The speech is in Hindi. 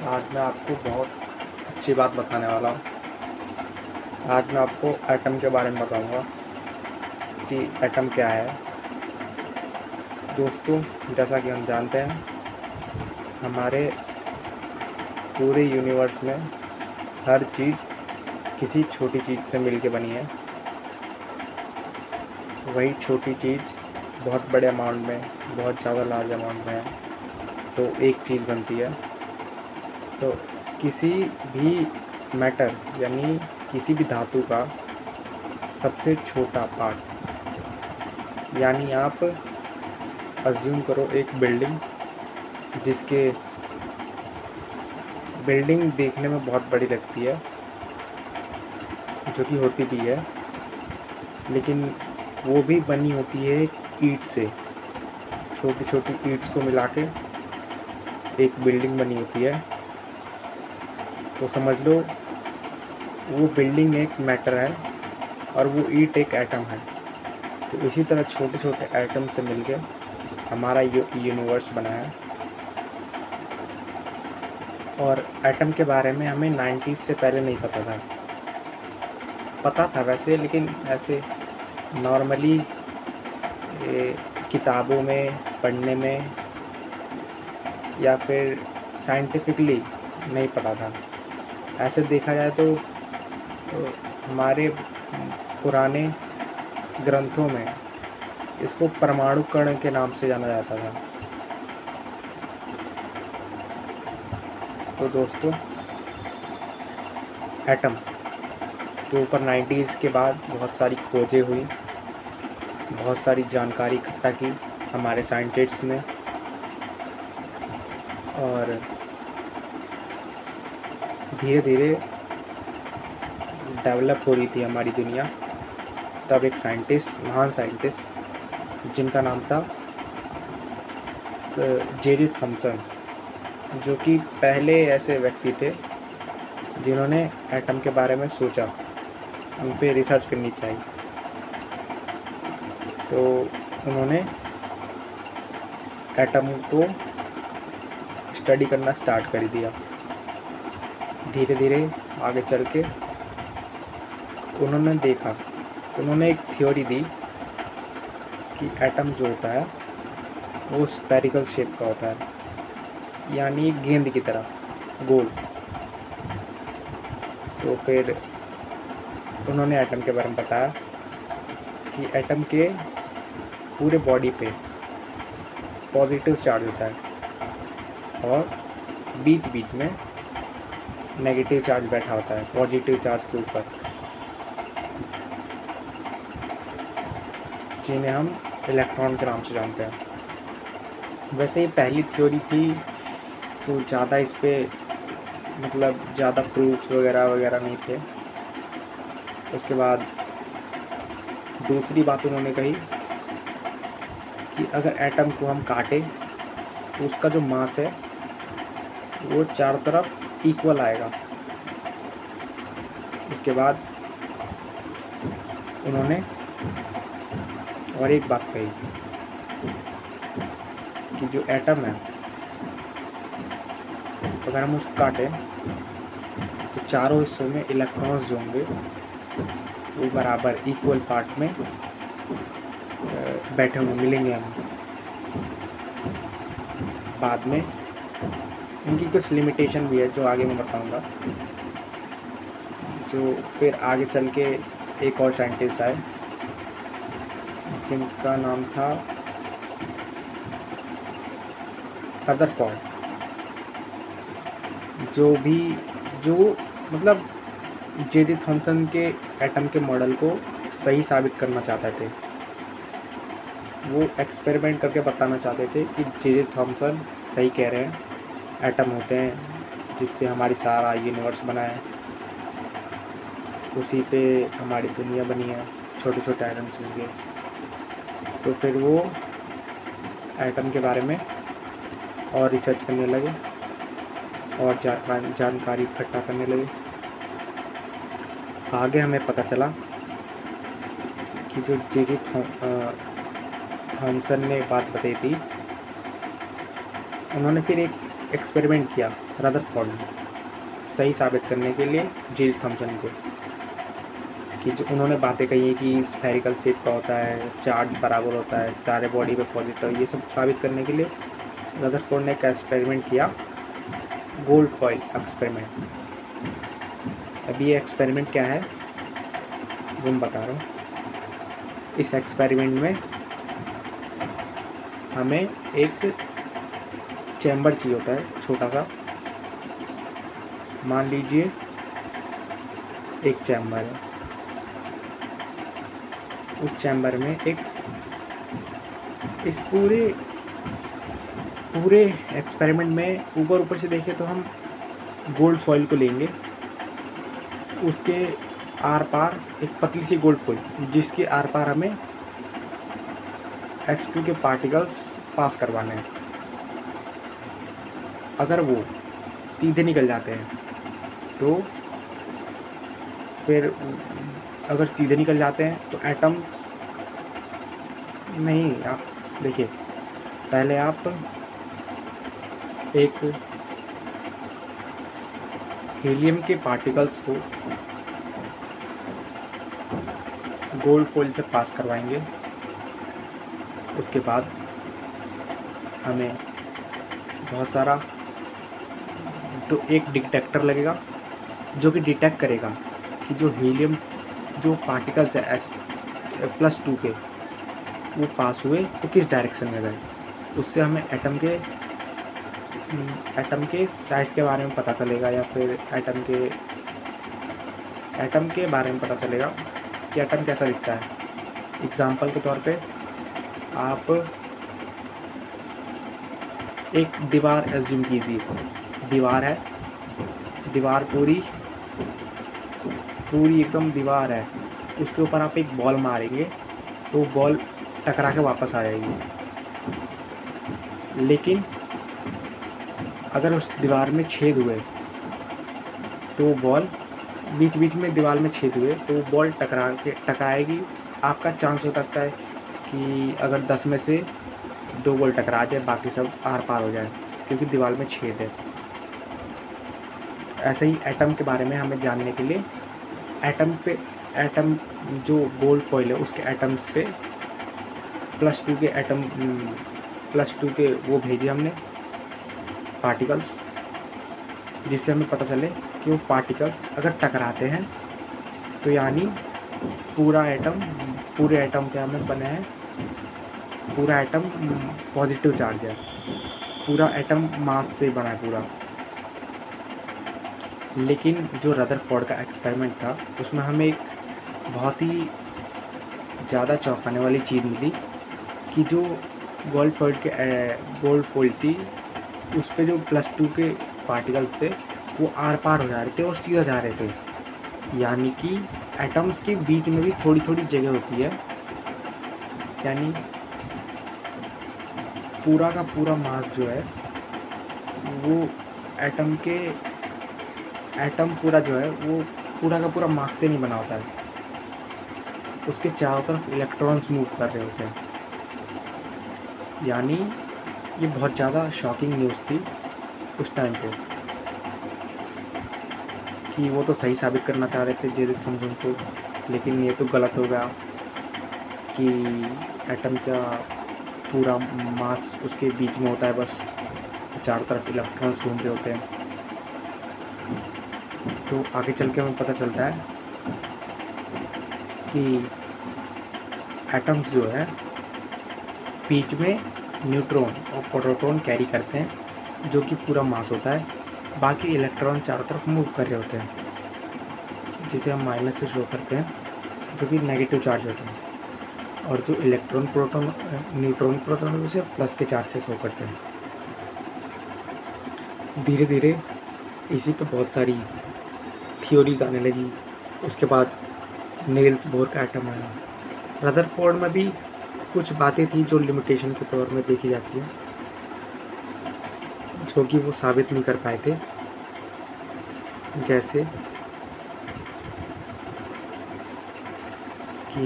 आज मैं आपको बहुत अच्छी बात बताने वाला हूँ। आज मैं आपको एटम के बारे में बताऊँगा कि एटम क्या है। दोस्तों, जैसा कि हम जानते हैं, हमारे पूरे यूनिवर्स में हर चीज़ किसी छोटी चीज़ से मिलके बनी है। वही छोटी चीज़ बहुत बड़े अमाउंट में, बहुत ज़्यादा लार्ज अमाउंट में है तो एक चीज़ बनती है। तो किसी भी मैटर यानी किसी भी धातु का सबसे छोटा पार्ट, यानी आप अज्यूम करो एक जिसके बिल्डिंग देखने में बहुत बड़ी लगती है, जो कि होती भी है, लेकिन वो भी बनी होती है ईंट से। छोटी छोटी ईंट्स को मिला के एक बिल्डिंग बनी होती है। तो समझ लो वो बिल्डिंग एक मैटर है और वो ईंट एक एटम है। तो इसी तरह छोटे छोटे एटम से मिलके हमारा यूनिवर्स बना है। और एटम के बारे में हमें 90s से पहले नहीं पता था वैसे, लेकिन ऐसे नॉर्मली किताबों में पढ़ने में या फिर साइंटिफिकली नहीं पता था। ऐसे देखा जाए तो हमारे पुराने ग्रंथों में इसको परमाणु कण के नाम से जाना जाता था। तो दोस्तों, एटम के ऊपर 90s के बाद बहुत सारी खोजें हुई, बहुत सारी जानकारी इकट्ठा की हमारे साइंटिस्ट्स ने, और धीरे धीरे डेवलप हो रही थी हमारी दुनिया। तब एक महान साइंटिस्ट जिनका नाम था जेरी थॉमसन, जो कि पहले ऐसे व्यक्ति थे जिन्होंने एटम के बारे में सोचा, उन पे रिसर्च करनी चाहिए। तो उन्होंने एटम को स्टडी करना स्टार्ट कर दिया। धीरे धीरे आगे चल के उन्होंने एक थ्योरी दी कि एटम जो होता है वो स्फेरिकल शेप का होता है, यानी गेंद की तरह गोल। तो फिर उन्होंने एटम के बारे में बताया कि एटम के पूरे बॉडी पे पॉजिटिव चार्ज होता है और बीच बीच में नेगेटिव चार्ज बैठा होता है पॉजिटिव चार्ज के ऊपर, जिन्हें हम इलेक्ट्रॉन के नाम से जानते हैं। वैसे ये पहली थ्योरी थी, तो ज़्यादा इस पे ज़्यादा प्रूफ्स वगैरह नहीं थे। उसके बाद दूसरी बात उन्होंने कही कि अगर एटम को हम काटें तो उसका जो मास है वो चारों तरफ इक्वल आएगा। उसके बाद उन्होंने और एक बात कही कि जो एटम है, अगर हम उसको काटें तो चारों हिस्सों में इलेक्ट्रॉन्स जो होंगे वो बराबर इक्वल पार्ट में बैठे होंगे, मिलेंगे हमें। बाद में उनकी कुछ लिमिटेशन भी है जो आगे मैं बताऊंगा। जो फिर आगे चल के एक और साइंटिस्ट आए जिनका नाम था रदरफोर्ड, जो जेरी थॉमसन के एटम के मॉडल को सही साबित करना चाहते थे। वो एक्सपेरिमेंट करके बताना चाहते थे कि जेरी थॉमसन सही कह रहे हैं, एटम होते हैं जिससे हमारी सारा यूनिवर्स बना है, उसी पे हमारी दुनिया बनी है, छोटे छोटे एटम्स मिलके। तो फिर वो एटम के बारे में और रिसर्च करने लगे और जानकारी इकट्ठा करने लगे। आगे हमें पता चला कि जो जेरी थॉमसन ने बात बताई थी, उन्होंने फिर एक एक्सपेरिमेंट किया रदरफोर्ड ने सही साबित करने के लिए जे थॉमसन को, कि जो उन्होंने बातें कही हैं कि स्फेरिकल शेप का होता है, चार्ज बराबर होता है, सारे बॉडी पे पॉजिटिव, ये सब साबित करने के लिए रदरफोर्ड ने एक एक्सपेरिमेंट किया, गोल्ड फॉइल एक्सपेरिमेंट। अभी ये एक्सपेरिमेंट क्या है वो मैं बता रहा हूँ। इस एक्सपेरिमेंट में हमें एक चैम्बर चाहिए होता है छोटा सा। मान लीजिए एक चैम्बर है, उस चैम्बर में एक इस पूरे एक्सपेरिमेंट में ऊपर से देखें तो हम गोल्ड फॉइल को लेंगे, उसके आर पार एक पतली सी गोल्ड फॉइल जिसके आर पार हमें H2 के पार्टिकल्स पास करवाने हैं। अगर वो सीधे निकल जाते हैं तो फिर अगर सीधे निकल जाते हैं तो एटम्स नहीं, आप देखिए पहले आप एक हीलियम के पार्टिकल्स को गोल्ड फॉइल से पास करवाएंगे। उसके बाद हमें बहुत सारा तो एक डिटेक्टर लगेगा जो कि डिटेक्ट करेगा कि जो हीलियम जो पार्टिकल्स है H+2 के वो पास हुए तो किस डायरेक्शन में गए। उससे हमें एटम के साइज़ के बारे में पता चलेगा, या फिर एटम के बारे में पता चलेगा कि एटम कैसा दिखता है। एग्जाम्पल के तौर पे आप एक दीवार एज्यूम कीजिए, दीवार है, दीवार पूरी एकदम दीवार है, उसके ऊपर आप एक बॉल मारेंगे तो बॉल टकरा के वापस आ जाएगी। लेकिन अगर उस दीवार में छेद हुए तो बॉल बीच में दीवार में छेद हुए तो बॉल टकराएगी। आपका चांस हो सकता है कि अगर 10 में से 2 बॉल टकरा जाए, बाकी सब आर पार हो जाए क्योंकि दीवार में छेद है। ऐसे ही एटम के बारे में हमें जानने के लिए एटम जो गोल्ड फॉइल है उसके एटम्स पे +2 के +2 के वो भेजे हमने पार्टिकल्स, जिससे हमें पता चले कि वो पार्टिकल्स अगर टकराते हैं तो यानी पूरे एटम क्या हमें बने हैं, पूरा एटम पॉजिटिव चार्ज है, पूरा एटम मास से बना है पूरा। लेकिन जो रदरफोर्ड का एक्सपेरिमेंट था उसमें हमें एक बहुत ही ज़्यादा चौंकाने वाली चीज़ मिली कि जो गोल्ड फॉइल थी उस पे जो +2 के पार्टिकल थे वो आर पार हो जा रहे थे और सीधा जा रहे थे। यानी कि एटम्स के बीच में भी थोड़ी जगह होती है, यानी पूरा का पूरा मास जो है वो एटम पूरा जो है वो पूरा का पूरा मास से नहीं बना होता है, उसके चारों तरफ इलेक्ट्रॉन्स मूव कर रहे होते हैं। यानी ये बहुत ज़्यादा शॉकिंग न्यूज़ थी उस टाइम पे कि वो तो सही साबित करना चाह रहे थे जे थॉमसन को, लेकिन ये तो गलत हो गया कि एटम का पूरा मास उसके बीच में होता है, बस चारों तरफ इलेक्ट्रॉन्स घूम रहे होते हैं। तो आगे चल के हमें पता चलता है कि एटम्स जो है बीच में न्यूट्रॉन और प्रोटॉन कैरी करते हैं जो कि पूरा मास होता है, बाकी इलेक्ट्रॉन चारों तरफ मूव कर रहे होते हैं, जिसे हम माइनस से शो करते हैं जो कि नेगेटिव चार्ज होते हैं, और जो न्यूट्रॉन प्रोटॉन उसे प्लस के चार्ज से शो करते हैं। धीरे धीरे इसी पे बहुत सारी थियोरीज आने लगी। उसके बाद नील्स बोर का एटम आया। रदरफोर्ड में भी कुछ बातें थी जो लिमिटेशन के तौर में देखी जाती है, जो कि वो साबित नहीं कर पाए थे, जैसे कि